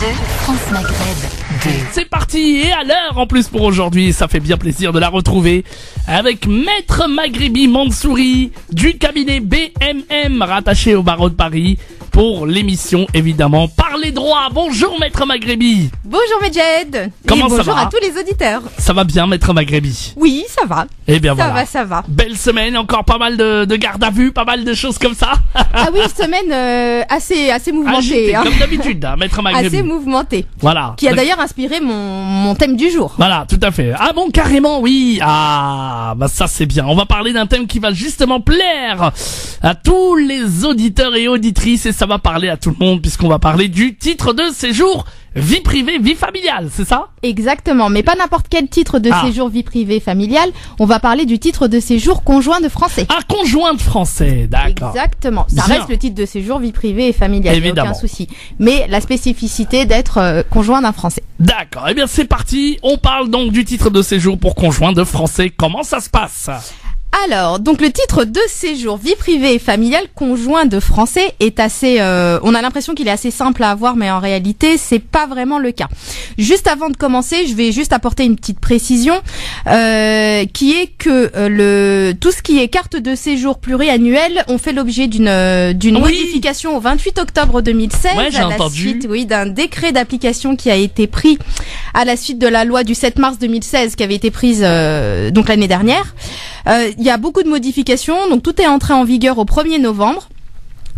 France Maghreb 2. C'est parti, et à l'heure en plus pour aujourd'hui, ça fait bien plaisir de la retrouver avec Maître Maghrebi Mansouri du cabinet BMM rattaché au barreau de Paris pour l'émission évidemment Parler droit. Bonjour Maître Maghrebi. Bonjour Medjed. Comment et ça bonjour va à tous les auditeurs. Ça va bien Maître Maghrebi? Oui, ça va. Eh bien voilà. Ça va. Belle semaine, encore pas mal de garde à vue, pas mal de choses comme ça. Ah oui, semaine assez mouvementée. Agité, comme d'habitude, hein, Maître Maghrebi. Assez mouvementée. Voilà. Qui a d'ailleurs inspiré mon thème du jour. Voilà, tout à fait. Ah bon, carrément, oui. Ah, bah ça c'est bien. On va parler d'un thème qui va justement plaire à tous les auditeurs et auditrices, et ça va parler à tout le monde puisqu'on va parler du titre de séjour vie privée, vie familiale, c'est ça? Exactement, mais pas n'importe quel titre de séjour vie privée familiale. On va parler du titre de séjour conjoint de français. Ah, conjoint de français, d'accord. Exactement. Ça Bien. reste le titre de séjour vie privée et familiale, il n'y a Évidemment. aucun souci. Mais la spécificité d'être conjoint d'un français. D'accord, eh bien c'est parti. On parle donc du titre de séjour pour conjoint de français. Comment ça se passe? Alors, donc le titre de séjour vie privée et familiale conjoint de français est assez... on a l'impression qu'il est assez simple à avoir, mais en réalité, c'est pas vraiment le cas. Juste avant de commencer, je vais juste apporter une petite précision, qui est que tout ce qui est carte de séjour pluriannuelle ont fait l'objet d'une modification au 28 octobre 2016 Ouais, j'ai à la entendu. suite, d'un décret d'application qui a été pris à la suite de la loi du 7 mars 2016 qui avait été prise donc l'année dernière. Il y a beaucoup de modifications, donc tout est entré en vigueur au 1er novembre.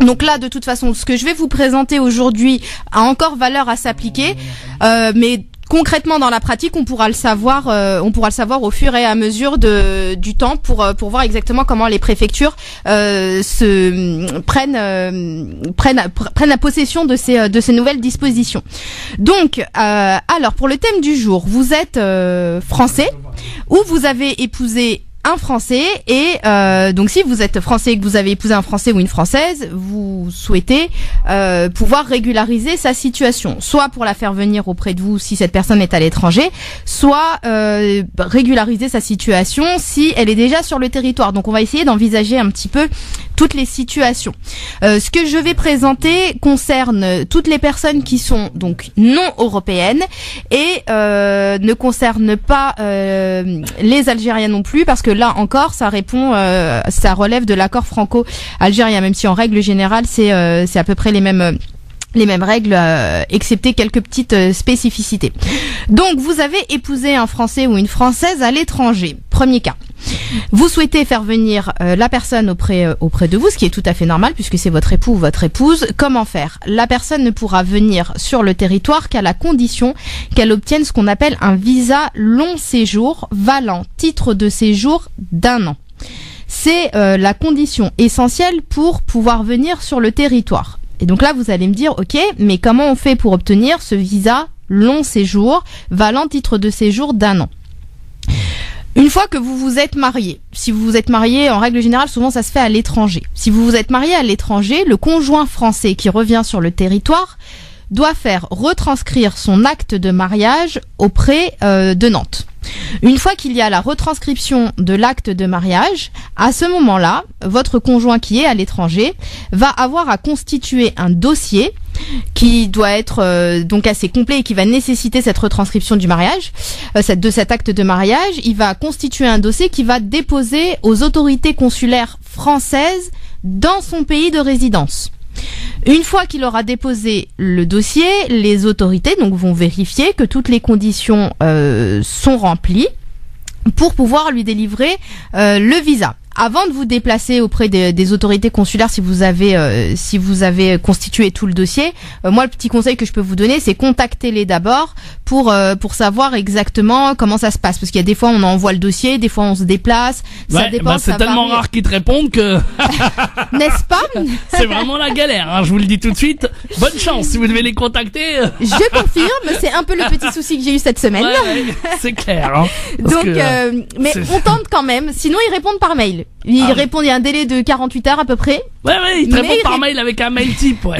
Donc là, de toute façon, ce que je vais vous présenter aujourd'hui a encore valeur à s'appliquer, mais concrètement dans la pratique, on pourra le savoir au fur et à mesure du temps pour voir exactement comment les préfectures prennent la possession de ces nouvelles dispositions. Donc, alors pour le thème du jour, vous êtes français ou vous avez épousé un Français et donc si vous êtes Français et que vous avez épousé un Français ou une Française, vous souhaitez pouvoir régulariser sa situation, soit pour la faire venir auprès de vous si cette personne est à l'étranger, soit régulariser sa situation si elle est déjà sur le territoire. Donc on va essayer d'envisager un petit peu toutes les situations. Ce que je vais présenter concerne toutes les personnes qui sont donc non européennes et ne concerne pas les Algériens non plus, parce que là encore ça relève de l'accord franco-algérien, même si en règle générale c'est à peu près les mêmes règles, excepté quelques petites spécificités. Donc, vous avez épousé un Français ou une Française à l'étranger. Premier cas. Vous souhaitez faire venir la personne auprès de vous, ce qui est tout à fait normal puisque c'est votre époux ou votre épouse. Comment faire? La personne ne pourra venir sur le territoire qu'à la condition qu'elle obtienne ce qu'on appelle un visa long séjour valant titre de séjour d'1 an. C'est la condition essentielle pour pouvoir venir sur le territoire. Et donc là, vous allez me dire, ok, mais comment on fait pour obtenir ce visa long séjour valant titre de séjour d'1 an? Une fois que vous vous êtes marié, si vous vous êtes marié, en règle générale, souvent ça se fait à l'étranger. Si vous vous êtes marié à l'étranger, le conjoint français qui revient sur le territoire doit faire retranscrire son acte de mariage auprès de Nantes. Une fois qu'il y a la retranscription de l'acte de mariage, à ce moment-là, votre conjoint qui est à l'étranger va avoir à constituer un dossier qui doit être donc assez complet et qui va nécessiter cette retranscription du mariage, de cet acte de mariage. Il va constituer un dossier qui va déposer aux autorités consulaires françaises dans son pays de résidence. Une fois qu'il aura déposé le dossier, les autorités donc vont vérifier que toutes les conditions sont remplies pour pouvoir lui délivrer le visa. Avant de vous déplacer auprès des autorités consulaires, si vous avez constitué tout le dossier, moi le petit conseil que je peux vous donner, c'est contactez-les d'abord pour savoir exactement comment ça se passe, parce qu'il y a des fois on envoie le dossier, des fois on se déplace, ça dépend. C'est tellement rare qu'ils te répondent que n'est-ce pas? C'est vraiment la galère, hein, je vous le dis tout de suite. Bonne chance si vous devez les contacter. Je confirme, c'est un peu le petit souci que j'ai eu cette semaine. Ouais, c'est clair. Hein, donc, mais on tente quand même. Sinon, ils répondent par mail. Ils répondent, il y a un délai de 48 heures à peu près. Ouais, ils te répondent par mail avec un mail type, ouais.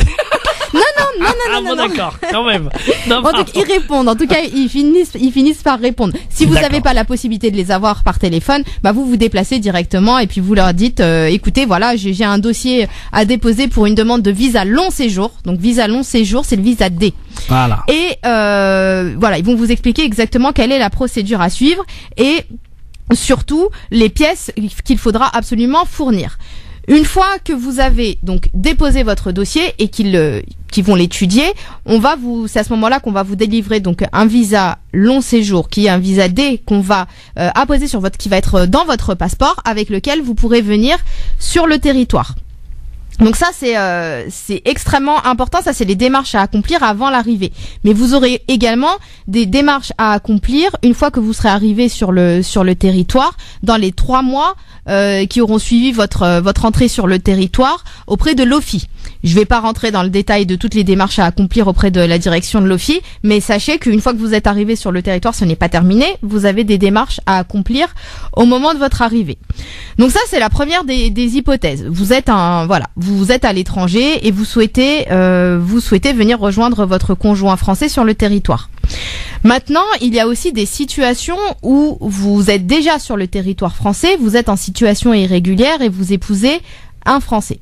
bon, d'accord, quand même. Non, En tout cas, ils répondent. En tout cas, ils finissent par répondre. Si vous n'avez pas la possibilité de les avoir par téléphone, bah vous vous déplacez directement et puis vous leur dites, écoutez, voilà, j'ai un dossier à déposer pour une demande de visa long séjour. Donc visa long séjour, c'est le visa D. Voilà. Et voilà, ils vont vous expliquer exactement quelle est la procédure à suivre et surtout les pièces qu'il faudra absolument fournir. Une fois que vous avez donc déposé votre dossier et qu'ils vont l'étudier, c'est à ce moment-là qu'on va vous délivrer donc un visa long séjour qui est un visa D qu'on va apposer qui va être dans votre passeport avec lequel vous pourrez venir sur le territoire. Donc ça c'est extrêmement important, ça c'est les démarches à accomplir avant l'arrivée. Mais vous aurez également des démarches à accomplir une fois que vous serez arrivé sur le territoire dans les 3 mois qui auront suivi votre entrée sur le territoire auprès de l'OFII. Je vais pas rentrer dans le détail de toutes les démarches à accomplir auprès de la direction de l'OFII, mais sachez qu'une fois que vous êtes arrivé sur le territoire, ce n'est pas terminé, vous avez des démarches à accomplir au moment de votre arrivée. Donc ça c'est la première des hypothèses. Vous êtes à l'étranger et vous souhaitez venir rejoindre votre conjoint français sur le territoire. Maintenant, il y a aussi des situations où vous êtes déjà sur le territoire français, vous êtes en situation irrégulière et vous épousez un Français.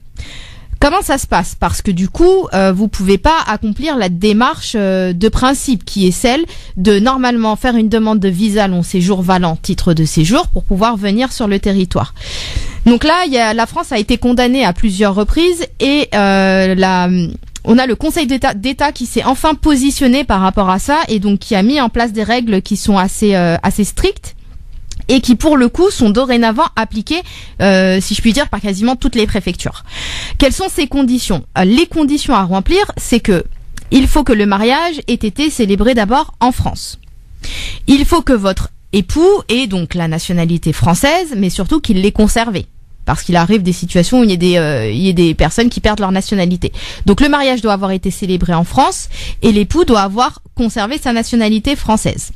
Comment ça se passe? Parce que du coup, vous pouvez pas accomplir la démarche de principe qui est celle de normalement faire une demande de visa long séjour valant titre de séjour pour pouvoir venir sur le territoire. Donc là, la France a été condamnée à plusieurs reprises et on a le Conseil d'État qui s'est enfin positionné par rapport à ça et donc qui a mis en place des règles qui sont assez strictes et qui pour le coup sont dorénavant appliquées, si je puis dire, par quasiment toutes les préfectures. Quelles sont ces conditions? Les conditions à remplir, c'est que il faut que le mariage ait été célébré d'abord en France. Il faut que votre époux ait donc la nationalité française, mais surtout qu'il l'ait conservée. Parce qu'il arrive des situations où il y a des personnes qui perdent leur nationalité. Donc le mariage doit avoir été célébré en France et l'époux doit avoir conservé sa nationalité française.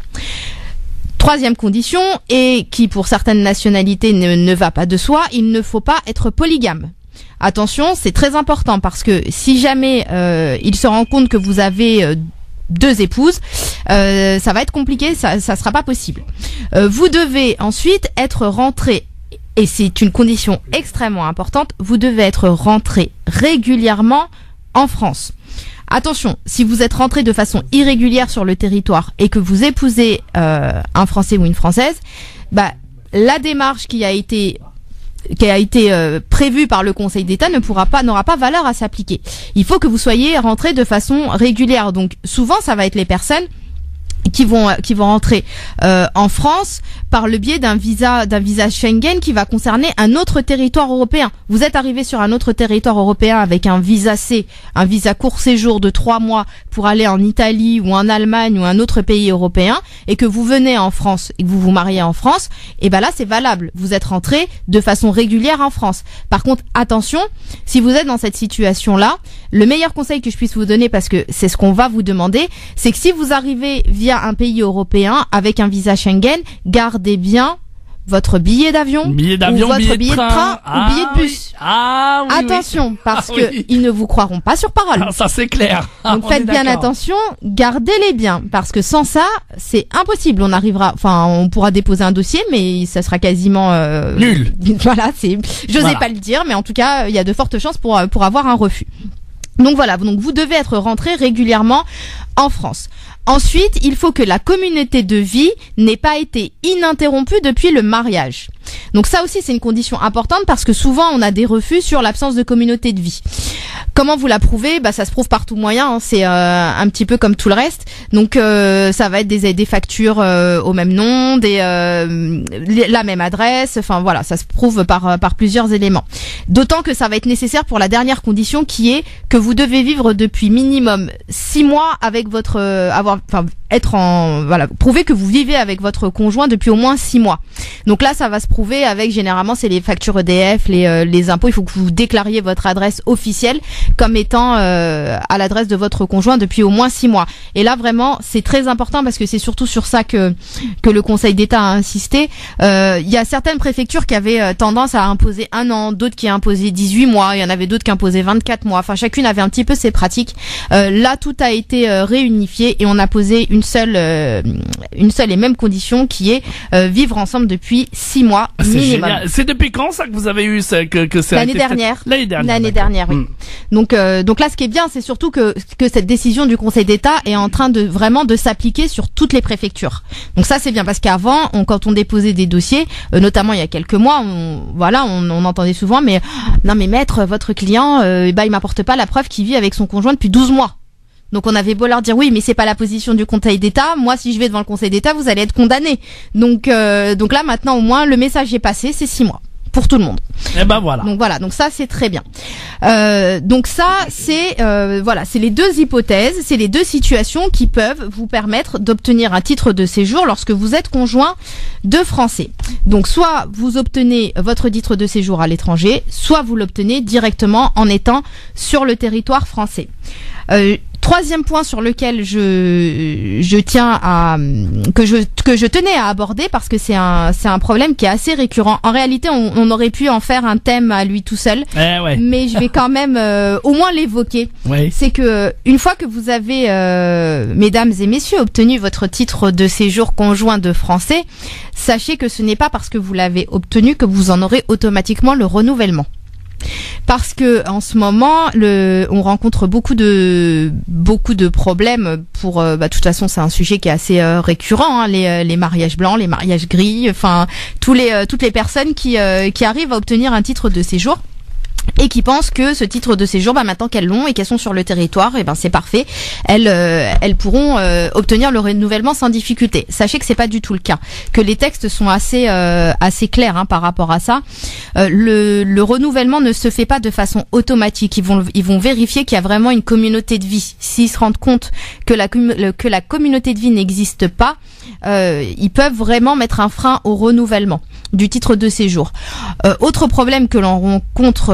Troisième condition, et qui pour certaines nationalités ne va pas de soi, il ne faut pas être polygame. Attention, c'est très important parce que si jamais il se rend compte que vous avez 2 épouses, ça va être compliqué, ça sera pas possible. Vous devez ensuite être rentré, et c'est une condition extrêmement importante, vous devez être rentré régulièrement en France. Attention, si vous êtes rentré de façon irrégulière sur le territoire et que vous épousez un Français ou une Française, la démarche qui a été prévue par le Conseil d'État n'aura pas valeur à s'appliquer. Il faut que vous soyez rentré de façon régulière. Donc souvent, ça va être les personnes qui vont rentrer en France par le biais d'un visa Schengen qui va concerner un autre territoire européen. Vous êtes arrivé sur un autre territoire européen avec un visa C, un visa court séjour de 3 mois pour aller en Italie ou en Allemagne ou un autre pays européen et que vous venez en France et que vous vous mariez en France, et là c'est valable. Vous êtes rentré de façon régulière en France. Par contre, attention, si vous êtes dans cette situation-là, le meilleur conseil que je puisse vous donner, parce que c'est ce qu'on va vous demander, c'est que si vous arrivez via un pays européen avec un visa Schengen, gardez bien votre billet d'avion, ou votre billet de train ou billet de bus. Attention, parce que ils ne vous croiront pas sur parole. Ça c'est clair. Donc faites bien attention, gardez-les bien, parce que sans ça, c'est impossible. On pourra déposer un dossier, mais ça sera quasiment nul. Voilà, j'osais pas le dire, mais en tout cas, il y a de fortes chances pour avoir un refus. Donc voilà, donc vous devez être rentré régulièrement en France. Ensuite, il faut que la communauté de vie n'ait pas été ininterrompue depuis le mariage. Donc ça aussi, c'est une condition importante parce que souvent, on a des refus sur l'absence de communauté de vie. Comment vous la prouvez? Ça se prouve par tout moyen, hein. C'est un petit peu comme tout le reste. Donc ça va être des factures au même nom, la même adresse. Enfin voilà, ça se prouve par plusieurs éléments. D'autant que ça va être nécessaire pour la dernière condition qui est que vous devez vivre depuis minimum 6 mois avec prouver que vous vivez avec votre conjoint depuis au moins 6 mois. Donc là, ça va se prouver avec, généralement, c'est les factures EDF, les impôts. Il faut que vous déclariez votre adresse officielle comme étant à l'adresse de votre conjoint depuis au moins 6 mois. Et là, vraiment, c'est très important parce que c'est surtout sur ça que le Conseil d'État a insisté. Il y a certaines préfectures qui avaient tendance à imposer 1 an, d'autres qui imposaient 18 mois, il y en avait d'autres qui imposaient 24 mois. Enfin, chacune avait un petit peu ses pratiques. Là, tout a été réunifié et on a posé une seule et même condition qui est vivre ensemble depuis 6 mois minimum. Génial. C'est depuis quand ça que vous avez eu ça, que ça L'année dernière. L'année dernière, oui. Donc là, ce qui est bien, c'est surtout que cette décision du Conseil d'État est en train de vraiment de s'appliquer sur toutes les préfectures. Donc ça, c'est bien parce qu'avant, quand on déposait des dossiers, notamment il y a quelques mois, on entendait souvent, mais non mais maître, votre client, il m'apporte pas la preuve qu'il vit avec son conjoint depuis 12 mois. Donc on avait beau leur dire oui, mais c'est pas la position du Conseil d'État. Moi, si je vais devant le Conseil d'État, vous allez être condamné. Donc là maintenant au moins le message est passé, c'est 6 mois pour tout le monde. Et ben voilà. Donc ça c'est très bien. Donc ça c'est c'est les deux hypothèses, c'est les deux situations qui peuvent vous permettre d'obtenir un titre de séjour lorsque vous êtes conjoint de Français. Donc soit vous obtenez votre titre de séjour à l'étranger, soit vous l'obtenez directement en étant sur le territoire français. Troisième point sur lequel je tiens que je tenais à aborder parce que c'est un problème qui est assez récurrent. En réalité, on aurait pu en faire un thème à lui tout seul, mais je vais quand même au moins l'évoquer. Ouais. C'est que une fois que vous avez, mesdames et messieurs, obtenu votre titre de séjour conjoint de Français, sachez que ce n'est pas parce que vous l'avez obtenu que vous en aurez automatiquement le renouvellement. Parce que en ce moment, on rencontre beaucoup de problèmes pour. De toute façon, c'est un sujet qui est assez récurrent. Hein, les mariages blancs, les mariages gris, enfin toutes les personnes qui arrivent à obtenir un titre de séjour. Et qui pensent que ce titre de séjour, maintenant qu'elles l'ont et qu'elles sont sur le territoire, c'est parfait. Elles pourront obtenir le renouvellement sans difficulté. Sachez que c'est pas du tout le cas. Que les textes sont assez clairs par rapport à ça. Le renouvellement ne se fait pas de façon automatique. Ils vont vérifier qu'il y a vraiment une communauté de vie. S'ils se rendent compte que la communauté de vie n'existe pas, ils peuvent vraiment mettre un frein au renouvellement du titre de séjour. Autre problème que l'on rencontre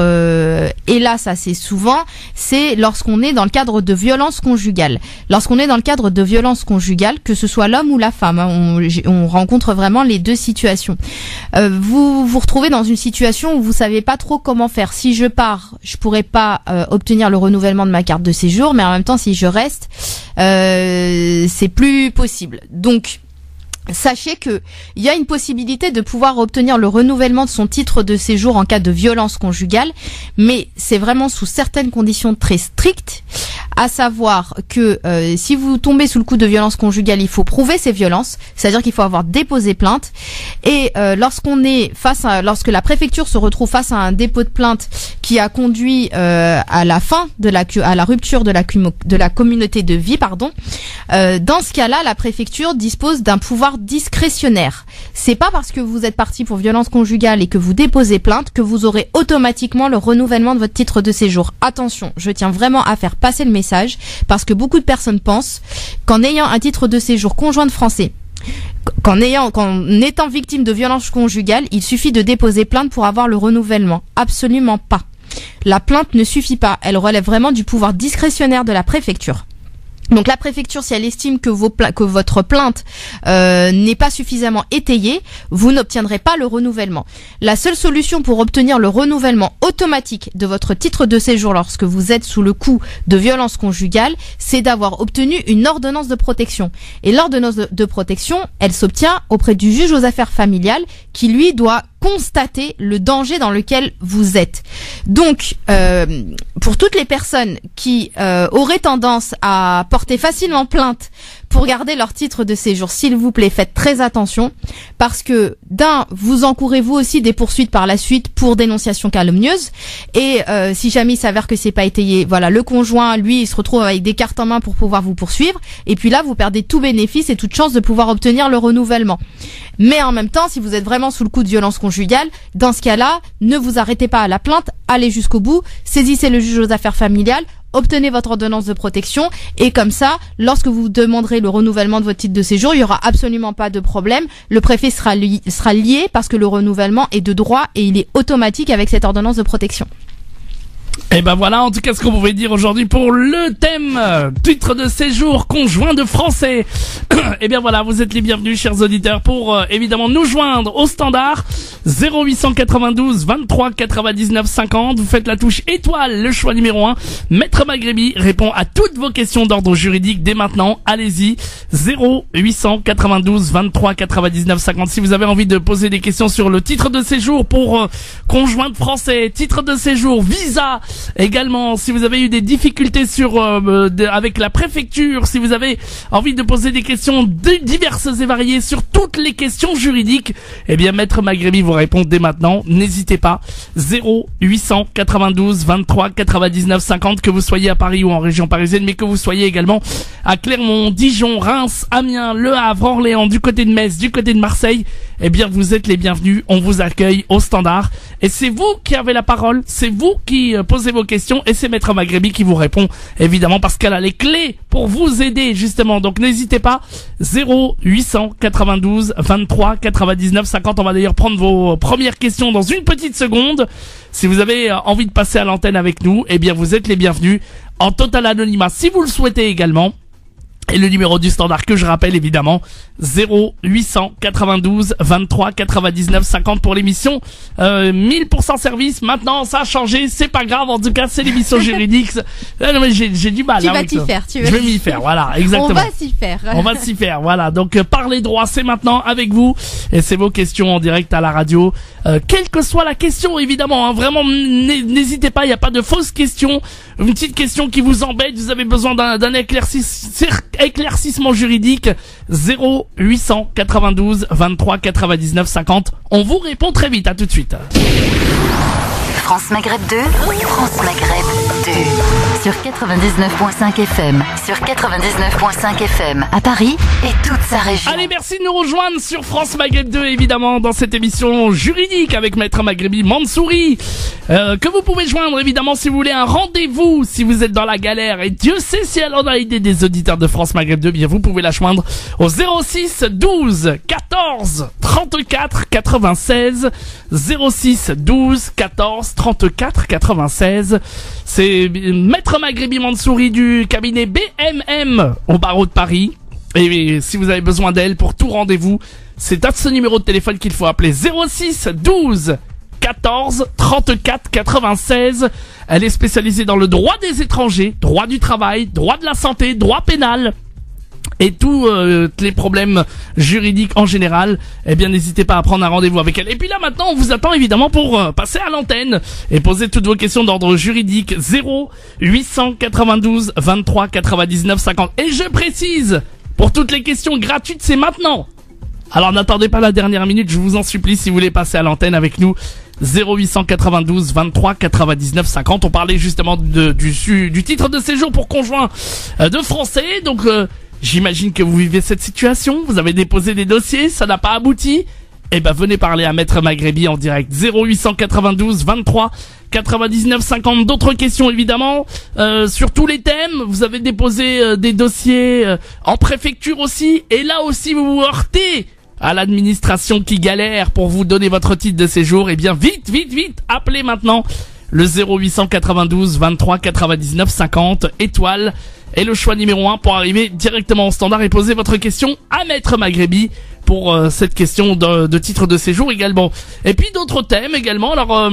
hélas assez souvent, c'est lorsqu'on est dans le cadre de violences conjugales. Lorsqu'on est dans le cadre de violences conjugales, que ce soit l'homme ou la femme, on rencontre vraiment les deux situations. Vous vous retrouvez dans une situation où vous savez pas trop comment faire. Si je pars, je pourrais pas obtenir le renouvellement de ma carte de séjour, mais en même temps, si je reste, c'est plus possible. Donc sachez que il y a une possibilité de pouvoir obtenir le renouvellement de son titre de séjour en cas de violence conjugale, mais c'est vraiment sous certaines conditions très strictes, à savoir que si vous tombez sous le coup de violence conjugale, il faut prouver ces violences, c'est-à-dire qu'il faut avoir déposé plainte, et lorsque la préfecture se retrouve face à un dépôt de plainte qui a conduit à la rupture de la communauté de vie, dans ce cas-là, la préfecture dispose d'un pouvoir discrétionnaire. C'est pas parce que vous êtes parti pour violence conjugale et que vous déposez plainte que vous aurez automatiquement le renouvellement de votre titre de séjour. Attention, je tiens vraiment à faire passer le message parce que beaucoup de personnes pensent qu'en ayant un titre de séjour conjoint de Français, qu'en étant victime de violence conjugale, il suffit de déposer plainte pour avoir le renouvellement. Absolument pas. La plainte ne suffit pas. Elle relève vraiment du pouvoir discrétionnaire de la préfecture. Donc la préfecture, si elle estime que votre plainte n'est pas suffisamment étayée, vous n'obtiendrez pas le renouvellement. La seule solution pour obtenir le renouvellement automatique de votre titre de séjour lorsque vous êtes sous le coup de violence conjugale, c'est d'avoir obtenu une ordonnance de protection. Et l'ordonnance de protection, elle s'obtient auprès du juge aux affaires familiales qui, lui, doit constater le danger dans lequel vous êtes. Donc, pour toutes les personnes qui auraient tendance à porter facilement plainte pour garder leur titre de séjour, s'il vous plaît, faites très attention, parce que vous encourez vous aussi des poursuites par la suite pour dénonciation calomnieuse, et si jamais il s'avère que c'est pas étayé, le conjoint, lui, il se retrouve avec des cartes en main pour pouvoir vous poursuivre, et puis là, vous perdez tout bénéfice et toute chance de pouvoir obtenir le renouvellement. Mais en même temps, si vous êtes vraiment sous le coup de violence conjugale, dans ce cas-là, ne vous arrêtez pas à la plainte, allez jusqu'au bout, saisissez le juge aux affaires familiales, obtenez votre ordonnance de protection et comme ça, lorsque vous demanderez le renouvellement de votre titre de séjour, il y aura absolument pas de problème. Le préfet sera lié parce que le renouvellement est de droit et il est automatique avec cette ordonnance de protection. Et ben voilà, en tout cas ce qu'on pouvait dire aujourd'hui pour le thème titre de séjour conjoint de français. Et bien voilà, vous êtes les bienvenus chers auditeurs pour évidemment nous joindre au standard 0892 23 99 50. Vous faites la touche étoile, le choix numéro 1. Maître Maghrebi répond à toutes vos questions d'ordre juridique dès maintenant. Allez-y, 0892 23 99 50. Si vous avez envie de poser des questions sur le titre de séjour pour conjoint de français, titre de séjour, visa. Également, si vous avez eu des difficultés avec la préfecture, si vous avez envie de poser des questions diverses et variées sur toutes les questions juridiques, eh bien Maître Maghrebi vous répond dès maintenant. N'hésitez pas. 0892 23 99 50, que vous soyez à Paris ou en région parisienne, mais que vous soyez également à Clermont, Dijon, Reims, Amiens, Le Havre, Orléans, du côté de Metz, du côté de Marseille, eh bien vous êtes les bienvenus. On vous accueille au standard. Et c'est vous qui avez la parole, c'est vous qui posez vos questions et c'est Maître Maghrebi qui vous répond, évidemment, parce qu'elle a les clés pour vous aider, justement. Donc n'hésitez pas, 0892 23 99 50. On va d'ailleurs prendre vos premières questions dans une petite seconde. Si vous avez envie de passer à l'antenne avec nous, eh bien vous êtes les bienvenus, en total anonymat si vous le souhaitez également. Et le numéro du standard que je rappelle évidemment, 0892 23 99 50 pour l'émission 1000% service. Maintenant ça a changé, c'est pas grave, en tout cas c'est l'émission juridique. Non mais j'ai du mal. Tu vas t'y faire, je vais m'y faire, voilà, exactement. On va s'y faire, voilà. Donc parler droit, c'est maintenant avec vous et c'est vos questions en direct à la radio. Quelle que soit la question évidemment, hein, vraiment n'hésitez pas, il n'y a pas de fausses questions. Une petite question qui vous embête, vous avez besoin d'un éclaircissement juridique, 0892 23 99 50. On vous répond très vite, à tout de suite. France Maghreb 2, France Maghreb 2. Sur 99.5 FM, sur 99.5 FM à Paris et toute sa région. Allez, merci de nous rejoindre sur France Maghreb 2, évidemment, dans cette émission juridique avec Maître Maghrebi Mansouri, que vous pouvez joindre, évidemment, si vous voulez un rendez-vous, si vous êtes dans la galère, et Dieu sait si elle en a idée des auditeurs de France Maghreb 2, bien, vous pouvez la joindre au 06 12 14 34 96, 06 12 14 34 96. C'est Maître Maghrebi Mansouri du cabinet BMM au barreau de Paris. Et si vous avez besoin d'elle pour tout rendez-vous, c'est à ce numéro de téléphone qu'il faut appeler, 06 12 14 34 96. Elle est spécialisée dans le droit des étrangers, droit du travail, droit de la santé, droit pénal et tous les problèmes juridiques en général. Eh bien n'hésitez pas à prendre un rendez-vous avec elle. Et puis là maintenant on vous attend évidemment pour passer à l'antenne et poser toutes vos questions d'ordre juridique, 0892 23 99 50. Et je précise, pour toutes les questions gratuites, c'est maintenant. Alors n'attendez pas la dernière minute, je vous en supplie, si vous voulez passer à l'antenne avec nous, 0892 23 99 50. On parlait justement du titre de séjour pour conjoint de français. Donc j'imagine que vous vivez cette situation, vous avez déposé des dossiers, ça n'a pas abouti. Eh ben venez parler à Maître Maghrebi en direct, 0892 23 99 50. D'autres questions évidemment sur tous les thèmes. Vous avez déposé des dossiers en préfecture aussi, et là aussi vous vous heurtez à l'administration qui galère pour vous donner votre titre de séjour. Eh bien vite, appelez maintenant le 0892 23 99 50 étoile et le choix numéro 1 pour arriver directement au standard et poser votre question à Maître Maghrebi pour cette question de titre de séjour également. Et puis d'autres thèmes également. Alors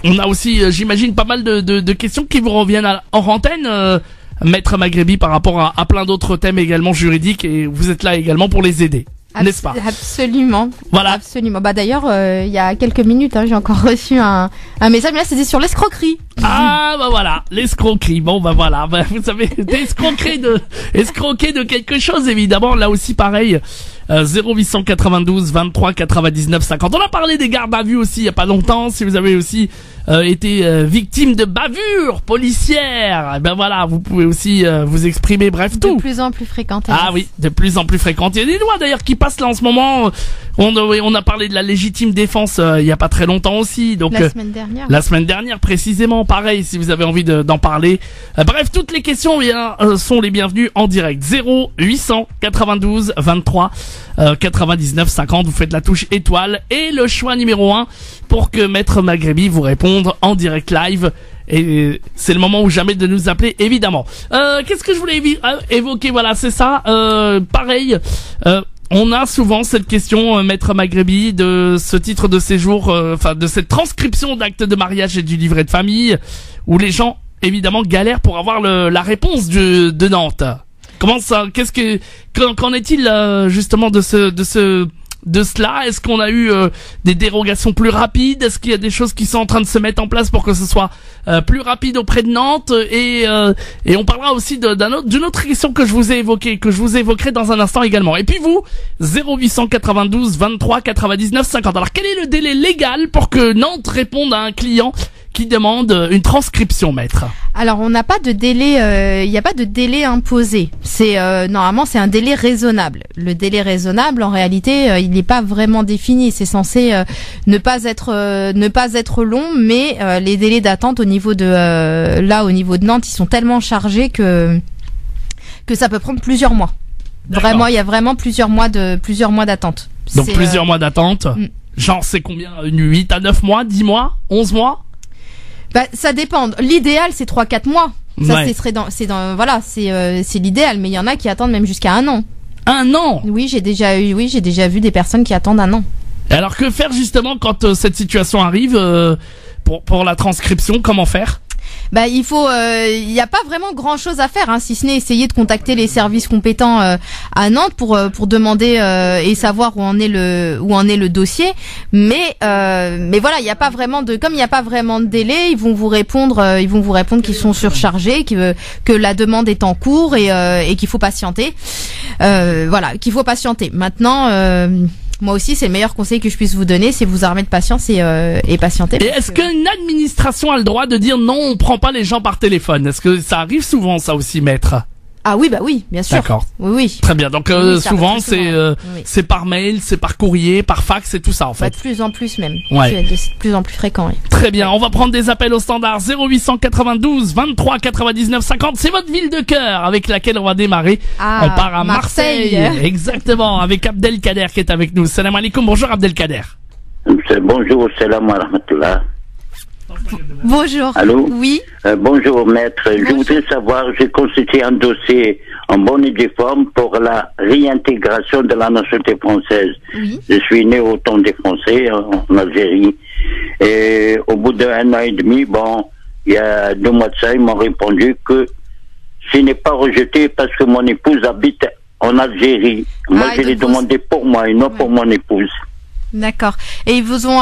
on a aussi, j'imagine, pas mal de questions qui vous reviennent en antenne, Maître Maghrebi, par rapport à plein d'autres thèmes également juridiques, et vous êtes là également pour les aider. N'est-ce pas? Absolument. Voilà. Absolument. Bah d'ailleurs, il y a quelques minutes, j'ai encore reçu un message, mais là c'était sur l'escroquerie. Ah bah voilà, l'escroquerie. Bon bah voilà, vous savez, escroquer de quelque chose évidemment. Là aussi pareil. 0892 23 99 50. On a parlé des gardes à vue aussi il y a pas longtemps. Si vous avez aussi été victime de bavures policières, ben voilà, vous pouvez aussi vous exprimer, bref, tout. De plus en plus fréquente. Ah oui, de plus en plus fréquente. Il y a des lois d'ailleurs qui passent là en ce moment. On a parlé de la légitime défense il y a pas très longtemps aussi. Donc la semaine dernière. La semaine dernière précisément, pareil, si vous avez envie d'en parler. Bref, toutes les questions sont les bienvenues en direct. 0800 92 23 99 50. Vous faites la touche étoile et le choix numéro 1 pour que Maître Maghrebi vous réponde en direct live. Et c'est le moment ou jamais de nous appeler, évidemment. Qu'est-ce que je voulais évoquer? Voilà, c'est ça. Pareil. On a souvent cette question, Maître Maghrebi, de ce titre de séjour, enfin de cette transcription d'acte de mariage et du livret de famille, où les gens évidemment galèrent pour avoir la réponse de Nantes. Comment ça? Qu'en est-il justement de cela? Est-ce qu'on a eu des dérogations plus rapides? Est-ce qu'il y a des choses qui sont en train de se mettre en place pour que ce soit plus rapide auprès de Nantes? Et on parlera aussi d'une autre question que je vous ai évoquée, que je vous évoquerai dans un instant également. Et puis vous, 0892 23 99 50. Alors quel est le délai légal pour que Nantes réponde à un client qui demande une transcription, maître? Alors on n'a pas de délai, il n'y a pas de délai imposé. C'est normalement c'est un délai raisonnable. Le délai raisonnable, en réalité, il n'est pas vraiment défini. C'est censé ne pas être long, mais les délais d'attente au niveau de Nantes, ils sont tellement chargés que ça peut prendre plusieurs mois. D'accord. Vraiment, il y a vraiment plusieurs mois d'attente. Donc plusieurs mois d'attente. Genre c'est combien? 8 à 9 mois, 10 mois, 11 mois? Bah, ça dépend. L'idéal, c'est 3-4 mois. Ça, Ouais. c'est l'idéal. Mais il y en a qui attendent même jusqu'à 1 an. 1 an? Oui, j'ai déjà vu des personnes qui attendent 1 an. Et alors que faire justement quand cette situation arrive pour la transcription? Comment faire? Bah, il y a pas vraiment grand chose à faire, hein, si ce n'est essayer de contacter les services compétents à Nantes pour demander et savoir où en est le dossier. Mais voilà, il y a pas vraiment de délai, ils vont vous répondre qu'ils sont surchargés, que la demande est en cours et qu'il faut patienter. Voilà, qu'il faut patienter. Maintenant. Moi aussi, c'est le meilleur conseil que je puisse vous donner, c'est vous armer de patience et patienter. Et est-ce qu'une administration a le droit de dire non, on prend pas les gens par téléphone? Est-ce que ça arrive souvent, ça aussi, maître? Ah oui, bah oui, bien sûr. D'accord. Oui. Très bien. Donc Oui, ça souvent arrive très souvent. Oui. c'est par mail, c'est par courrier, par fax, c'est tout ça en Bah, fait. de plus en plus même. Ouais. C'est de plus en plus fréquent. Oui. Très bien. On va prendre des appels au standard 0892 23 99 50. C'est votre ville de cœur avec laquelle on va démarrer. Ah, On part à Marseille. Exactement. Avec Abdelkader qui est avec nous. Salam alaikum. Bonjour Abdelkader. Bonjour, salam wa rahmatullah. Bonjour. Allô? Oui. Bonjour, maître. Bonjour. Je voudrais savoir, j'ai constitué un dossier en bonne et due forme pour la réintégration de la nationalité française. Oui. Je suis né au temps des Français, en Algérie. Et au bout d'1 an et demi, il y a 2 mois de ça, ils m'ont répondu que ce n'est pas rejeté parce que mon épouse habite en Algérie. Moi, Ah, je et l'ai donc demandé pour moi et non pour mon épouse. D'accord. Et ils vous ont,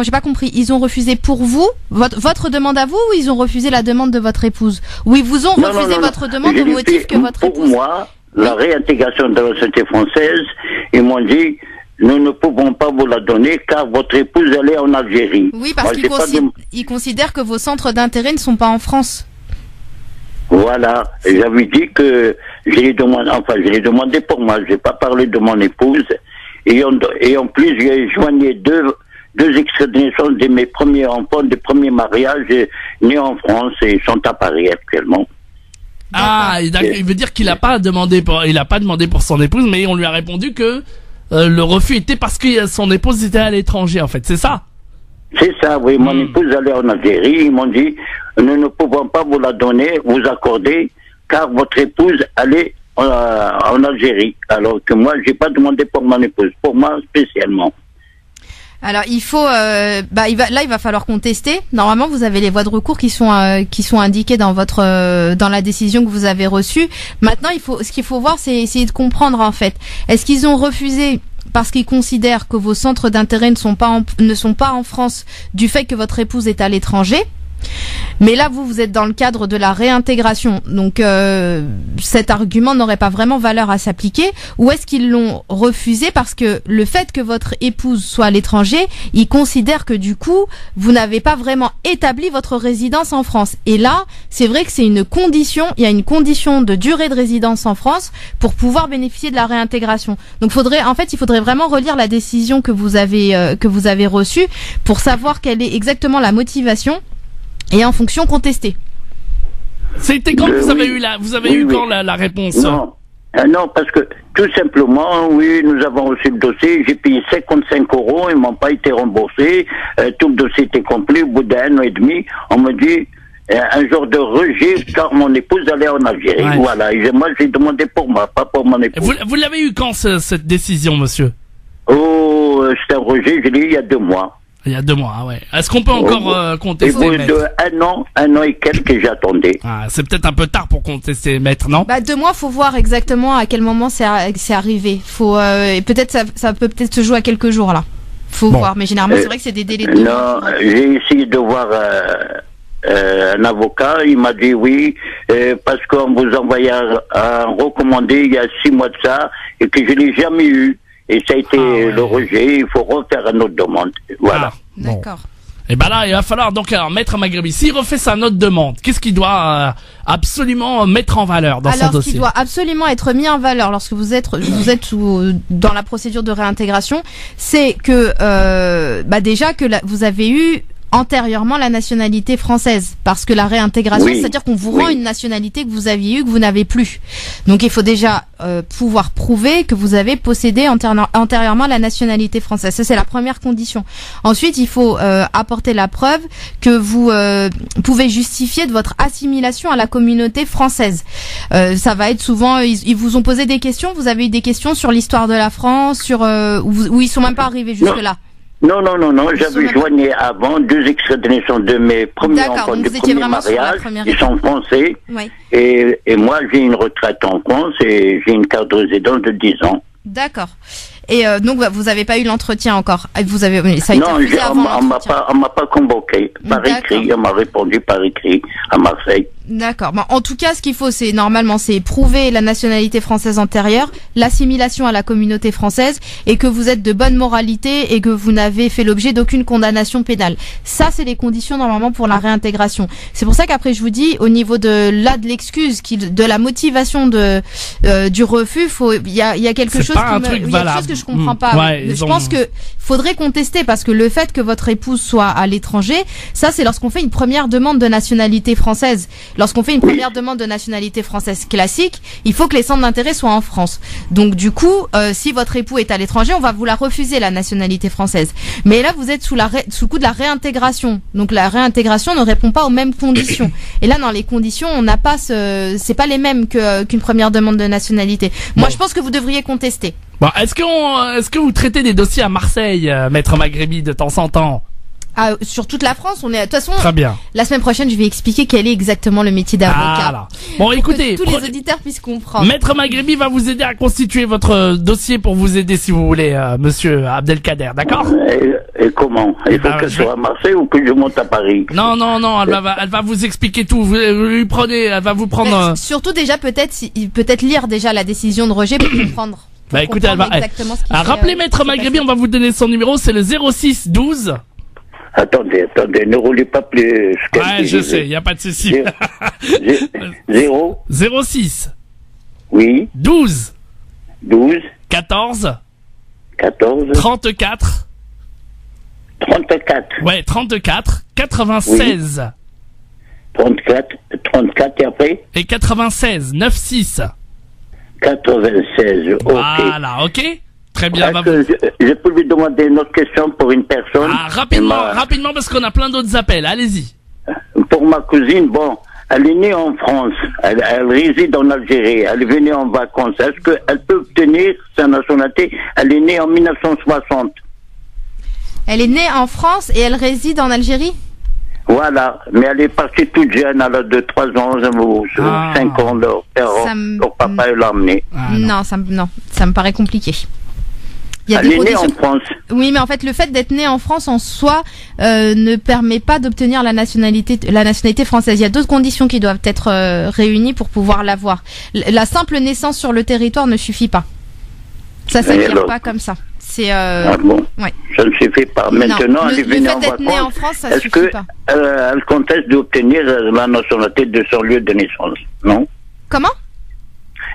j'ai pas compris. Ils ont refusé pour vous votre demande à vous ou ils ont refusé la demande de votre épouse? Ou ils vous ont refusé votre demande Je au l'ai motif fait que votre pour épouse. moi, la réintégration de la société française, ils m'ont dit, nous ne pouvons pas vous la donner car votre épouse, elle est en Algérie. Oui, parce Moi, j'ai pas de- qu'ils considèrent que vos centres d'intérêt ne sont pas en France. Voilà. Et j'avais dit que je l'ai demandé pour moi, je n'ai pas parlé de mon épouse. Et en plus, j'ai joigné deux extraits de naissance de mes premiers enfants, des premiers mariages nés en France et ils sont à Paris actuellement. Ah, il veut dire qu'il a pas demandé pour son épouse, mais on lui a répondu que le refus était parce que son épouse était à l'étranger en fait. C'est ça? C'est ça, oui. Mon épouse allait en Algérie. Ils m'ont dit, nous ne pouvons pas vous la donner, vous accorder, car votre épouse allait en Algérie. Alors que moi, j'ai pas demandé pour mon épouse, pour moi spécialement. Alors il faut, il va falloir contester. Normalement, vous avez les voies de recours qui sont indiquées dans dans la décision que vous avez reçue. Maintenant, ce qu'il faut voir, c'est essayer de comprendre en fait. Est-ce qu'ils ont refusé parce qu'ils considèrent que vos centres d'intérêt ne sont pas en France du fait que votre épouse est à l'étranger? Mais là, vous êtes dans le cadre de la réintégration. Donc, cet argument n'aurait pas vraiment valeur à s'appliquer. Ou est-ce qu'ils l'ont refusé parce que le fait que votre épouse soit à l'étranger, ils considèrent que du coup, vous n'avez pas vraiment établi votre résidence en France. Et là, c'est vrai que c'est une condition, il y a une condition de durée de résidence en France pour pouvoir bénéficier de la réintégration. Donc, il faudrait vraiment relire la décision que vous avez reçue pour savoir quelle est exactement la motivation et en fonction contester. C'était quand vous avez eu quand la réponse? Non, parce que tout simplement, oui, nous avons reçu le dossier, j'ai payé 55 €, ils m'ont pas été remboursés, tout le dossier était complet, au bout d'1 an et demi, on me dit un genre de rejet car mon épouse allait en Algérie. Ouais. Voilà, et moi j'ai demandé pour moi, pas pour mon épouse. Vous l'avez eu quand cette décision, monsieur? Oh, c'est un rejet, je l'ai eu il y a 2 mois. Il y a 2 mois, ah ouais. Est-ce qu'on peut encore contester, maître? De un an et quelques, j'attendais. Ah, c'est peut-être un peu tard pour contester, maître, non? 2 mois, faut voir exactement à quel moment c'est arrivé. Faut peut-être ça peut peut-être se jouer à quelques jours là. Faut voir, mais généralement c'est vrai que c'est des délais de 2 mois. Non, j'ai essayé de voir un avocat, il m'a dit oui, parce qu'on vous envoyait un recommandé il y a 6 mois de ça et que je l'ai jamais eu. Et ça a été le rejet, il faut refaire une autre demande. Voilà. D'accord. Et ben là, il va falloir donc Maître Maghrebi, s'il refait sa autre demande, qu'est-ce qu'il doit absolument mettre en valeur dans son dossier? Alors, ce qui doit absolument être mis en valeur lorsque vous êtes dans la procédure de réintégration, c'est que déjà que vous avez eu antérieurement la nationalité française, parce que la réintégration, c'est-à-dire qu'on vous rend une nationalité que vous aviez eue, que vous n'avez plus. Donc il faut déjà pouvoir prouver que vous avez possédé antérieurement la nationalité française. Ça, c'est la première condition. Ensuite, il faut apporter la preuve que vous pouvez justifier de votre assimilation à la communauté française. Ça va être souvent, ils vous ont posé des questions, vous avez eu des questions sur l'histoire de la France, où ils sont même pas arrivés jusque-là. Non, j'avais joigné avant 2 extraits de naissance de mes premiers enfants, de premier mariage, ils sont français, et moi j'ai une retraite en France et j'ai une carte de résidence de 10 ans. D'accord. Et donc vous n'avez pas eu l'entretien encore. Ça a été refusé avant l'entretien. On m'a pas convoqué par écrit. On m'a répondu par écrit à Marseille. D'accord. Bon, en tout cas, ce qu'il faut, c'est prouver la nationalité française antérieure, l'assimilation à la communauté française, et que vous êtes de bonne moralité et que vous n'avez fait l'objet d'aucune condamnation pénale. Ça, c'est les conditions normalement pour la réintégration. C'est pour ça qu'après, je vous dis, au niveau de l'excuse, de la motivation du refus, il y a quelque chose que je comprends pas. Je pense que faudrait contester, parce que le fait que votre épouse soit à l'étranger, ça, c'est lorsqu'on fait une première demande de nationalité française. Lorsqu'on fait une première demande de nationalité française classique, il faut que les centres d'intérêt soient en France. Donc du coup, si votre époux est à l'étranger, on va vous la refuser, la nationalité française. Mais là, vous êtes sous le coup de la réintégration. Donc la réintégration ne répond pas aux mêmes conditions. Et là, dans les conditions, on n'a pas c'est pas les mêmes qu'une première demande de nationalité. Moi, je pense que vous devriez contester. Bon, est-ce que vous traitez des dossiers à Marseille, Maître Maghrebi, de temps en temps? Sur toute la France, de toute façon. Très bien. La semaine prochaine, je vais expliquer quel est exactement le métier d'avocat. Bon, écoutez, que tous les auditeurs puissent comprendre. Maître Maghrebi va vous aider à constituer votre dossier pour vous aider, si vous voulez, Monsieur Abdelkader, d'accord? Et comment? Il faut qu'elle soit à Marseille ou que je monte à Paris? Non, elle va vous expliquer tout. Vous lui prenez, elle va vous prendre. Surtout déjà peut-être lire déjà la décision de rejet pour comprendre. Écoutez, rappelez Maître Maghrebi, on va vous donner son numéro, c'est le 06 12. Attendez, ne roulez pas plus. Je sais, il n'y a pas de souci. 06. Oui. 12. 14. 34. Ouais, 34. 96. Oui. 34 et après? Et 96. 96. 96, ok. Voilà, ok? Très bien. Je peux lui demander une autre question pour une personne? Rapidement, parce qu'on a plein d'autres appels. Allez-y. Pour ma cousine, elle est née en France. Elle réside en Algérie. Elle est venue en vacances. Est-ce qu'elle peut obtenir sa nationalité? Elle est née en 1960. Elle est née en France et elle réside en Algérie? Voilà, mais elle est partie toute jeune, à l'âge de 3 ans, ou 5 ans, leur papa l'a emmenée. Non, ça me paraît compliqué. Il y a Elle des est née conditions. en France. Oui, mais en fait, le fait d'être né en France en soi ne permet pas d'obtenir la nationalité française. Il y a d'autres conditions qui doivent être réunies pour pouvoir l'avoir. La simple naissance sur le territoire ne suffit pas. Ça s'acquiert alors pas comme ça. C'est Ah bon? ouais. Ça ne suffit pas. Maintenant, Non, elle est le venue fait en d'être né en vacances. France, ça Est-ce suffit que pas. elle conteste d'obtenir la nationalité de son lieu de naissance? Non? Comment?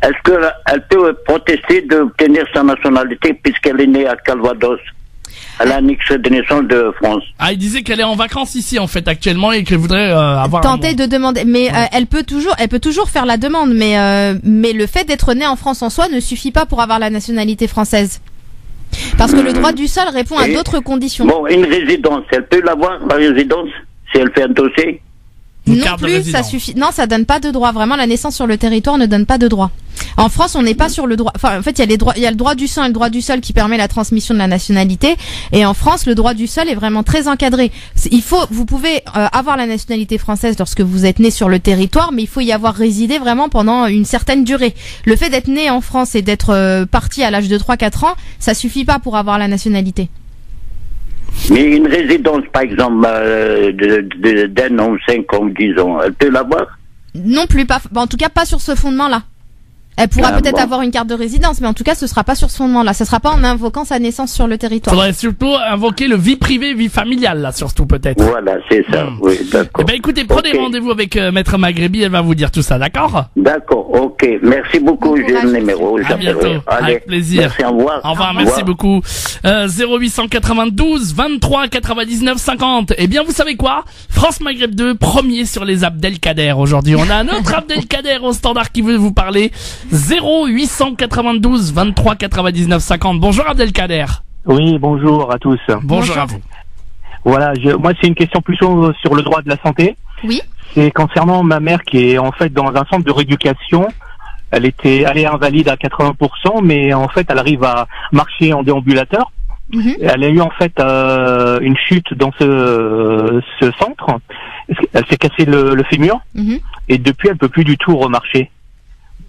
Est-ce qu'elle peut protester d'obtenir sa nationalité puisqu'elle est née à Calvados, à l'annexe de naissance de France? Ah, il disait qu'elle est en vacances ici en fait actuellement et qu'elle voudrait avoir. Tenter de demander, mais elle peut toujours faire la demande, mais le fait d'être né en France en soi ne suffit pas pour avoir la nationalité française. Parce que le droit du sol répond à Et- d'autres conditions. Bon, une résidence, elle peut l'avoir, la résidence, si elle fait un dossier? Une Non carte de plus, résident. ça suffit. Non, ça donne pas de droit. Vraiment, la naissance sur le territoire ne donne pas de droit. En France, on n'est pas sur le droit. Enfin, en fait, il y a les droits. Il y a le droit du sang et le droit du sol qui permet la transmission de la nationalité. Et en France, le droit du sol est vraiment très encadré. Vous pouvez avoir la nationalité française lorsque vous êtes né sur le territoire, mais il faut y avoir résidé vraiment pendant une certaine durée. Le fait d'être né en France et d'être parti à l'âge de 3-4 ans, ça suffit pas pour avoir la nationalité. Mais une résidence, par exemple, d'un an, 5 ans, 10 ans, elle peut l'avoir? Non plus, pas. En tout cas, pas sur ce fondement-là. Elle pourra Ah, peut-être bon. avoir une carte de résidence, mais en tout cas, ce sera pas sur ce fondement-là. Ce sera pas en invoquant sa naissance sur le territoire. Faudrait surtout invoquer le vie privée, vie familiale là surtout peut-être. Voilà, c'est ça, oui, Eh d'accord. ben écoutez, prenez Ok. rendez-vous avec Maître Maghrebi, elle va vous dire tout ça, d'accord? D'accord, ok. Merci beaucoup, Bon j'ai courage, le numéro. À j'appellerai. bientôt, avec plaisir. Merci, au revoir. Au revoir, Au merci revoir. beaucoup. 0892 23 99 50. Eh bien, vous savez quoi? France Maghreb 2, premier sur les Abdelkader aujourd'hui. On a un autre Abdelkader au standard qui veut vous parler. 0892 23 99 50. Bonjour Abdelkader. Oui, bonjour à tous. Bonjour à vous. Voilà, moi c'est une question plus sur le droit de la santé. Oui. C'est concernant ma mère qui est en fait dans un centre de rééducation. Elle est invalide à 80%, mais en fait elle arrive à marcher en déambulateur. Mhm. Elle a eu en fait une chute dans ce centre. Elle s'est cassé le fémur Mhm. et depuis elle peut plus du tout remarcher.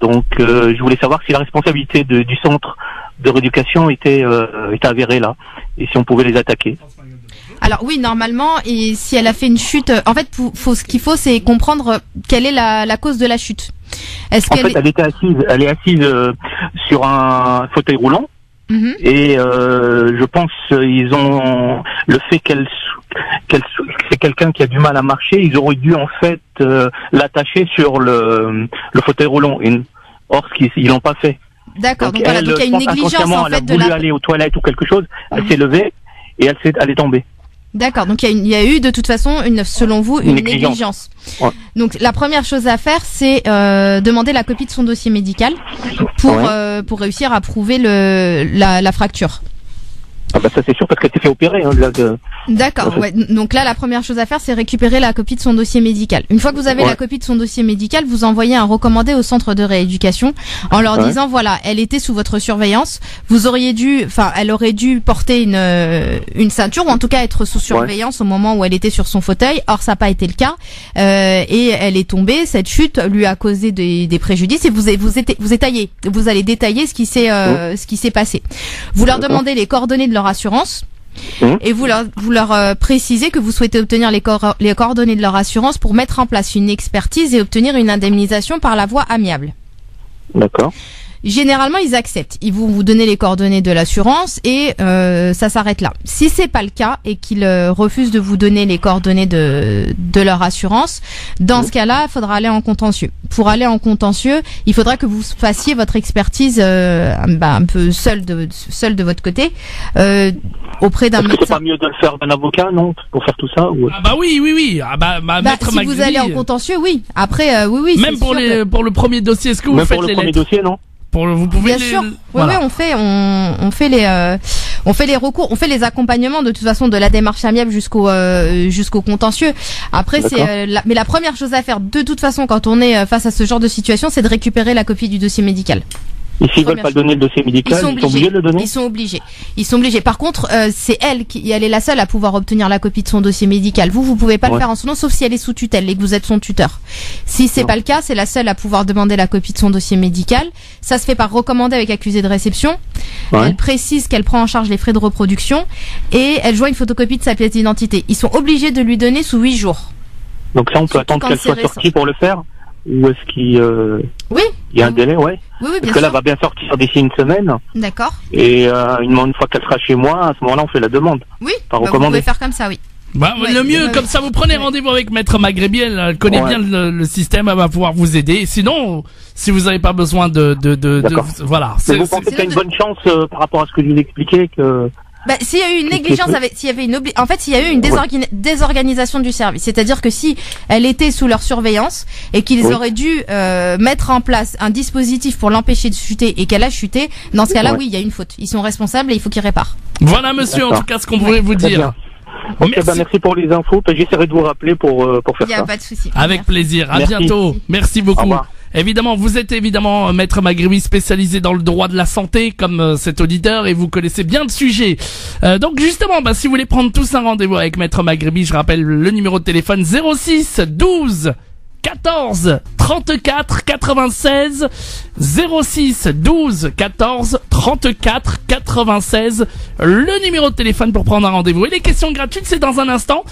Donc je voulais savoir si la responsabilité du centre de rééducation était avérée là et si on pouvait les attaquer. Alors oui, normalement, et si elle a fait une chute, en fait, ce qu'il faut, c'est comprendre quelle est la cause de la chute. Est-ce En qu'elle fait, elle est assise sur un fauteuil roulant Mhm. et je pense ils ont le fait qu'elle c'est quelqu'un qui a du mal à marcher, ils auraient dû en fait l'attacher sur le fauteuil roulant. Or, ils l'ont pas fait. D'accord. Donc voilà, elle, donc il y a une je pense, négligence inconsciemment, en fait elle de a voulu la. aller aux toilettes ou quelque chose, elle Mhm. s'est levée et elle est tombée. D'accord. Donc il y a eu de toute façon selon vous, une négligence. Ouais. Donc la première chose à faire, c'est demander la copie de son dossier médical pour réussir à prouver la fracture. Ah bah ça c'est sûr parce qu'elle s'est fait opérer. Hein, D'accord. Ouais. Donc là, la première chose à faire, c'est récupérer la copie de son dossier médical. Une fois que vous avez la copie de son dossier médical, vous envoyez un recommandé au centre de rééducation en leur disant voilà, elle était sous votre surveillance. Elle aurait dû porter une ceinture ou en tout cas être sous surveillance au moment où elle était sur son fauteuil. Or, ça n'a pas été le cas et elle est tombée. Cette chute lui a causé des préjudices et vous étayez. Vous allez détailler ce qui s'est passé. Vous leur demandez les coordonnées de leur assurance. Et vous leur précisez que vous souhaitez obtenir les coordonnées de leur assurance pour mettre en place une expertise et obtenir une indemnisation par la voie amiable. D'accord. Généralement, ils acceptent. Ils vont vous donner les coordonnées de l'assurance et ça s'arrête là. Si c'est pas le cas et qu'ils refusent de vous donner les coordonnées de leur assurance, dans ce cas-là, il faudra aller en contentieux. Pour aller en contentieux, il faudra que vous fassiez votre expertise un peu seul de votre côté auprès d'un Est-ce que c'est médecin. pas mieux de le faire d'un avocat, non, pour faire tout ça ou... Ah bah oui. Ah bah Maître Si Maghrebi, vous allez en contentieux, oui. Après, oui. même c'est sûr pour le premier dossier, est-ce que vous Même faites pour le les premier lettres? dossier, non? Vous pouvez Bien sûr. Oui, voilà. on fait les recours, on fait les accompagnements de toute façon de la démarche amiable jusqu'au contentieux. Après, mais la première chose à faire de toute façon quand on est face à ce genre de situation, c'est de récupérer la copie du dossier médical. Et s'ils veulent pas donner le dossier médical, ils sont obligés de le donner? Ils sont obligés. Par contre, c'est elle est la seule à pouvoir obtenir la copie de son dossier médical. Vous pouvez pas le faire en son nom, sauf si elle est sous tutelle et que vous êtes son tuteur. Si c'est pas le cas, c'est la seule à pouvoir demander la copie de son dossier médical. Ça se fait par recommandé avec accusé de réception. Elle précise qu'elle prend en charge les frais de reproduction et elle joint une photocopie de sa pièce d'identité. Ils sont obligés de lui donner sous 8 jours. Donc ça, on peut attendre qu'elle soit sortie pour le faire? Ou est-ce qu'il il y a un délai? Oui, parce que là, elle va bien sortir d'ici une semaine. D'accord. Et une fois qu'elle sera chez moi, à ce moment-là, on fait la demande. Oui, vous pouvez faire comme ça, oui. Le mieux, comme ça, vous prenez rendez-vous avec Maître Maghrebi, elle connaît bien le système, elle va pouvoir vous aider. Sinon, si vous n'avez pas besoin voilà. Mais vous pensez qu'il y a une bonne chance par rapport à ce que je vous expliquais que... s'il y a eu une négligence, s'il y avait s'il y a eu une désorganisation du service, c'est-à-dire que si elle était sous leur surveillance et qu'ils auraient dû mettre en place un dispositif pour l'empêcher de chuter et qu'elle a chuté, dans ce cas-là, oui, il y a une faute. Ils sont responsables et il faut qu'ils réparent. Voilà, monsieur, en tout cas, ce qu'on pouvait vous dire. Merci pour les infos. J'essaierai de vous rappeler pour faire ça. Il n'y a pas de souci. Avec plaisir. À bientôt. Merci beaucoup. Évidemment, vous êtes Maître Maghrebi, spécialisé dans le droit de la santé, comme cet auditeur, et vous connaissez bien le sujet. Donc justement, si vous voulez prendre tous un rendez-vous avec Maître Maghrebi, je rappelle le numéro de téléphone 06 12 14 34 96 06 12 14 34 96, le numéro de téléphone pour prendre un rendez-vous. Et les questions gratuites, c'est dans un instant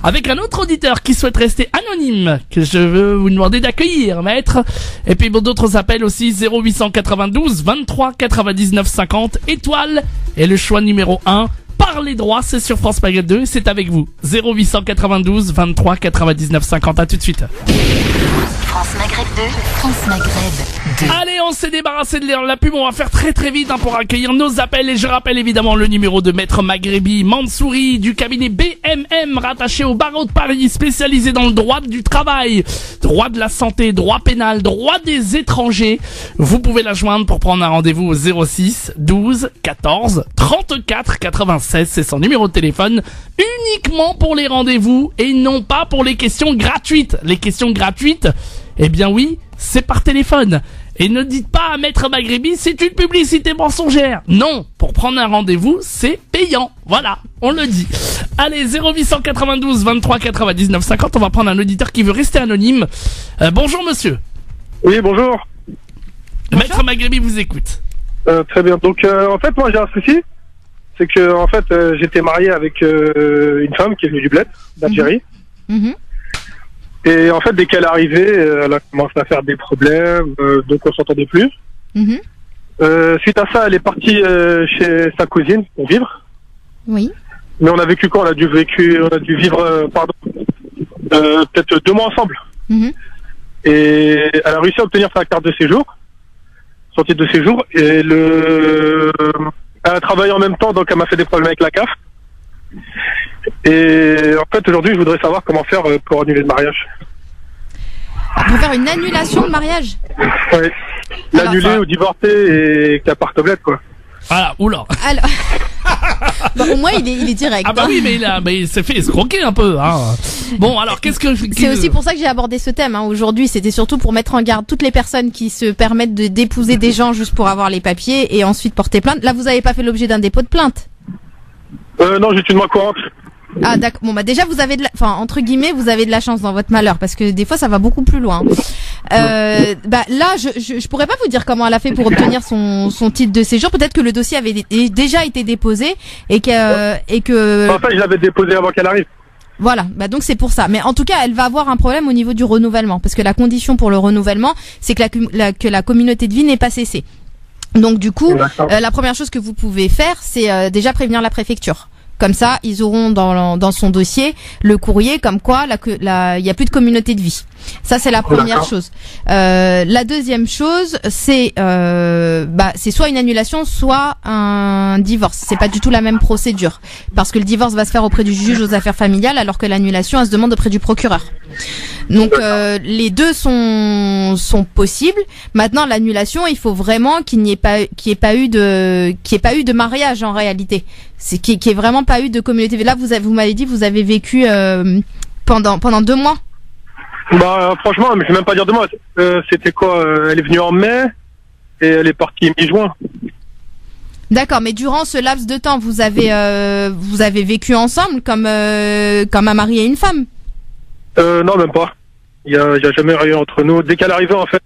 avec un autre auditeur qui souhaite rester anonyme, que je veux vous demander d'accueillir, maître. Et puis d'autres appels aussi, 0892 23 99 50 étoiles, et le choix numéro 1. Parlez droit, c'est sur France Maghreb 2, c'est avec vous. 0892 23 99 50, à tout de suite. France Maghreb 2, France Maghreb 2. Allez, on s'est débarrassé de la pub, on va faire très très vite pour accueillir nos appels, et je rappelle évidemment le numéro de Maître Maghrebi Mansouri du cabinet BMM, rattaché au barreau de Paris, spécialisé dans le droit du travail, droit de la santé, droit pénal, droit des étrangers. Vous pouvez la joindre pour prendre un rendez-vous au 06 12 14 34 96, c'est son numéro de téléphone, uniquement pour les rendez-vous et non pas pour les questions gratuites. Les questions gratuites, eh bien oui, c'est par téléphone. Et ne dites pas à Maître Maghrebi, c'est une publicité mensongère. Non, pour prendre un rendez-vous, c'est payant. Voilà, on le dit. Allez, 0892 23 99 50, on va prendre un auditeur qui veut rester anonyme. Bonjour monsieur. Oui, bonjour. Maître Maghrebi vous écoute. Très bien. Donc en fait, moi j'ai un souci. C'est que en fait, j'étais marié avec une femme qui est venue du bled, d'Algérie. Et en fait, dès qu'elle est arrivée, elle a commencé à faire des problèmes, donc on s'entendait plus. Suite à ça, elle est partie chez sa cousine pour vivre. Oui. Mais on a vécu quoi? On a dû vivre, peut-être 2 mois ensemble. Et elle a réussi à obtenir sa carte de séjour, son titre de séjour, et elle a travaillé en même temps, donc elle m'a fait des problèmes avec la CAF. Et en fait, aujourd'hui, je voudrais savoir comment faire pour annuler le mariage. Pour faire une annulation de mariage? Oui. L'annuler ou divorcer et qu'elle parte au bled, quoi. Voilà, oula. Alors... au moins, il est direct. Ah bah oui, mais il s'est fait escroquer un peu. Bon, alors qu'est-ce que... C'est aussi pour ça que j'ai abordé ce thème. Aujourd'hui, c'était surtout pour mettre en garde toutes les personnes qui se permettent d'épouser des gens juste pour avoir les papiers et ensuite porter plainte. Là, vous n'avez pas fait l'objet d'un dépôt de plainte? Non, j'ai une main courante. Ah d'accord. Bon déjà vous avez entre guillemets vous avez de la chance dans votre malheur parce que des fois ça va beaucoup plus loin. Là je pourrais pas vous dire comment elle a fait pour obtenir son titre de séjour. Peut-être que le dossier avait déjà été déposé et que. Enfin, je l'avais déposé avant qu'elle arrive. Voilà, donc c'est pour ça. Mais en tout cas, elle va avoir un problème au niveau du renouvellement parce que la condition pour le renouvellement, c'est que la communauté de vie n'est pas cessée. Donc du coup, la première chose que vous pouvez faire, c'est déjà prévenir la préfecture. Comme ça, ils auront dans son dossier le courrier comme quoi il y a plus de communauté de vie. Ça c'est la première chose. La deuxième chose, c'est soit une annulation, soit un divorce. C'est pas du tout la même procédure parce que le divorce va se faire auprès du juge aux affaires familiales alors que l'annulation elle se demande auprès du procureur. Donc les deux sont possibles. Maintenant l'annulation, il faut vraiment qu'il n'y ait pas eu de mariage en réalité. C'est qu'il n'y ait vraiment pas eu de communauté. Là vous m'avez dit vous avez vécu pendant 2 mois. Franchement, je vais même pas dire 2 mois. C'était quoi? Elle est venue en mai et elle est partie mi-juin. D'accord, mais durant ce laps de temps, vous avez vécu ensemble comme un mari et une femme? Non, même pas. Il y a jamais rien entre nous. Dès qu'elle arrivait, en fait,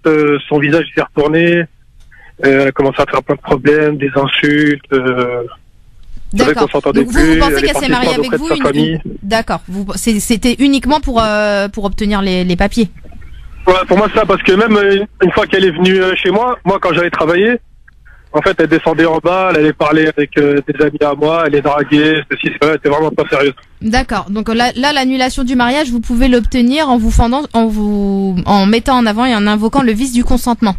son visage s'est retourné. Elle a commencé à faire plein de problèmes, des insultes. D'accord. Qu'on s'entendait Donc plus. vous pensez qu'elle s'est mariée avec vous D'accord. C'était uniquement pour obtenir les papiers. Ouais, pour moi ça, parce que même une fois qu'elle est venue chez moi quand j'allais travailler, en fait, elle descendait en bas, elle allait parler avec des amis à moi, elle les draguait, ceci, ça, elle était vraiment pas sérieuse. D'accord. Donc là, l'annulation du mariage, vous pouvez l'obtenir en mettant en avant et en invoquant le vice du consentement.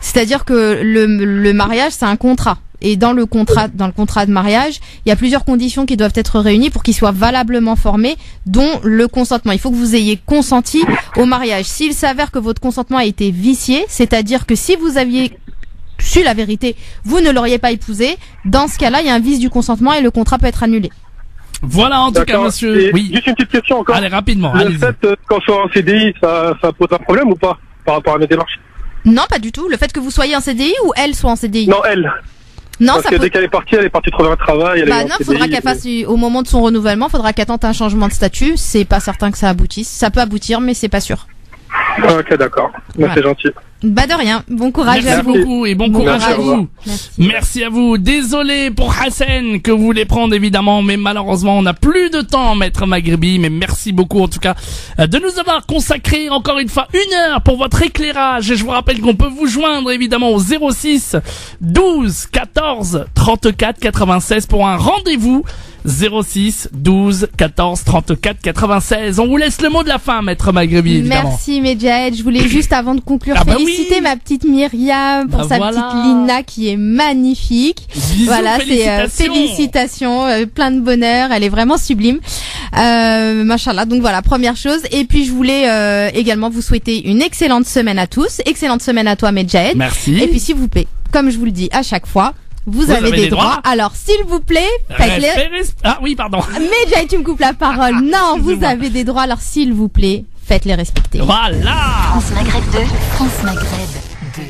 C'est-à-dire que le mariage, c'est un contrat. Et dans le contrat de mariage, il y a plusieurs conditions qui doivent être réunies pour qu'il soit valablement formé, dont le consentement. Il faut que vous ayez consenti au mariage. S'il s'avère que votre consentement a été vicié, c'est-à-dire que si vous aviez su la vérité, vous ne l'auriez pas épousé, dans ce cas-là, il y a un vice du consentement et le contrat peut être annulé. Voilà, en tout cas, monsieur. Et oui. Juste une petite question encore. Allez, rapidement. Le fait qu'on soit en CDI, ça pose un problème ou pas par rapport à mes démarches? Non, pas du tout. Le fait que vous soyez en CDI ou elle soit en CDI? Non, elle. Non, parce que dès qu'elle est partie trouver un travail. Faudra qu'elle fasse, au moment de son renouvellement, faudra qu'elle tente un changement de statut. C'est pas certain que ça aboutisse. Ça peut aboutir, mais c'est pas sûr. Ok, d'accord. Voilà. C'est gentil. Bah de rien. Bon courage à vous. Merci beaucoup et bon courage à vous. Merci à vous. Désolé pour Hassan que vous voulez prendre évidemment, mais malheureusement on n'a plus de temps, maître Maghribi. Mais merci beaucoup en tout cas de nous avoir consacré encore une fois 1 heure pour votre éclairage. Et je vous rappelle qu'on peut vous joindre évidemment au 06 12 14 34 96 pour un rendez-vous. 06 12 14 34 96. On vous laisse le mot de la fin, maître Maghribi, évidemment. Merci Medjahed. Je voulais juste avant de conclure féliciter ma petite Myriam pour sa petite Lina qui est magnifique. Bisous, voilà, c'est félicitations, plein de bonheur, elle est vraiment sublime. Machallah. Donc voilà, première chose. Et puis je voulais également vous souhaiter une excellente semaine à tous. Excellente semaine à toi Medjahed. Merci. Et puis s'il vous plaît, comme je vous le dis à chaque fois, vous avez des droits. Alors, s'il vous plaît, faites-les. Ah oui, pardon. Mais Jay, tu me coupes la parole. Non, vous avez des droits. Alors, s'il vous plaît, faites-les respecter. Voilà. France Maghreb 2. France Maghreb 2.